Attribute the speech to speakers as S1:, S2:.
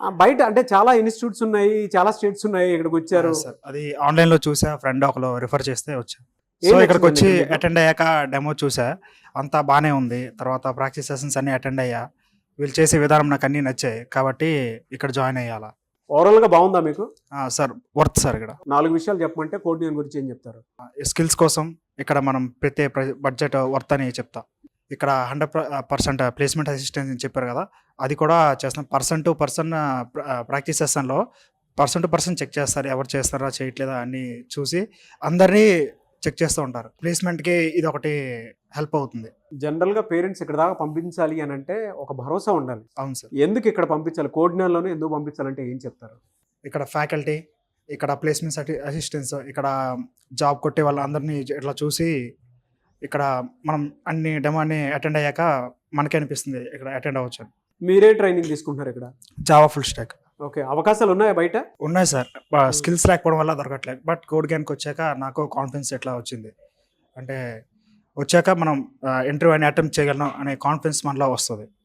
S1: బయట అంటే చాలా ఇన్‌స్టిట్యూట్స్ ఉన్నాయి. చాలా స్టేట్స్ ఉన్నాయి. ఇక్కడికొచ్చారు.
S2: సార్ అది ఆన్‌లైన్‌లో చూసా. ఫ్రెండ్ ఒకళ్ళు రిఫర్ చేస్తే వచ్చా.
S1: ఏం
S2: సో
S1: నచ్చిందండి
S2: ఇక్కడికొచ్చి
S1: ఇక్కడ మీకు?
S2: అటెండ్ అయ్యాక డెమో చూసా. అంతా బానే ఉంది. తర్వాత ప్రాక్టీస్ సెషన్స్ అన్నీ అటెండ్ అయ్యా. వీళ్ళు చేసే విధానం నాకన్నీ నచ్చాయి. కాబట్టి ఇక్కడ జాయిన్ అయ్యాలా.
S1: ఓవరాల్‌గా బావుందా మీకు?
S2: సార్ వర్త్ సార్ ఇక్కడ.
S1: 4 విషయాలు చెప్పమంటే కోడ్ నేమ్ గురించి ఏం చెప్తారు?
S2: స్కిల్స్ కోసం ఇక్కడ మనం పెట్టే బడ్జెట్ వర్త్ అని చెప్తా. ఇక్కడ 100% ప్లేస్‌మెంట్ అసిస్టెన్స్ అని చెప్పారు కదా! అది కూడా చేస్తాం. పర్సన్ టు పర్సన్ ప్రాక్టీస్ సెషన్‌లో పర్సన్ టు పర్సన్ చెక్ చేస్తారు. ఎవరు చేస్తారా, చేయట్లేదా అని చూసి అందరినీ చెక్ చేస్తూ ఉంటారు. ప్లేస్‌మెంట్‌కి ఇదొకటి హెల్ప్ అవుతుంది.
S1: జనరల్‌గా పేరెంట్స్ ఇక్కడి దాకా పంపించాలి అనంటే ఒక భరోసా ఉండాలి.
S2: అవును సార్.
S1: ఎందుకు ఇక్కడ పంపించాలి? కోడ్ నేమ్‌లోనే ఎందుకు పంపించాలంటే ఏం చెప్తారు?
S2: ఇక్కడ ఫ్యాకల్టీ, ఇక్కడ ప్లేస్‌మెంట్ అసిస్టెన్స్, ఇక్కడ జాబ్ కొట్టే వాళ్ళందరినీ ఇట్లా చూసి ఇక్కడ మనం డెమో అన్ని అటెండ్ అయ్యాక మనకే అనిపిస్తుంది ఇక్కడ అటెండ్ అవ్వచ్చు అని.
S1: మీరే ట్రైనింగ్ తీసుకుంటున్నారు ఇక్కడ?
S2: Java full stock.
S1: ఓకే. అవకాశాలు ఉన్నాయా బయట?
S2: ఉన్నాయి సార్. స్కిల్స్ లేకపోవడం వల్ల దొరకట్లేదు. బట్ కోడ్ గేమ్‌కి వచ్చాక నాకు కాన్ఫిడెన్స్ ఎట్లా వచ్చింది. అంటే వచ్చాక మనం ఇంటర్వ్యూ అని అటెంప్ట్ చేయగలం అనే కాన్ఫిడెన్స్ మనలో వస్తది.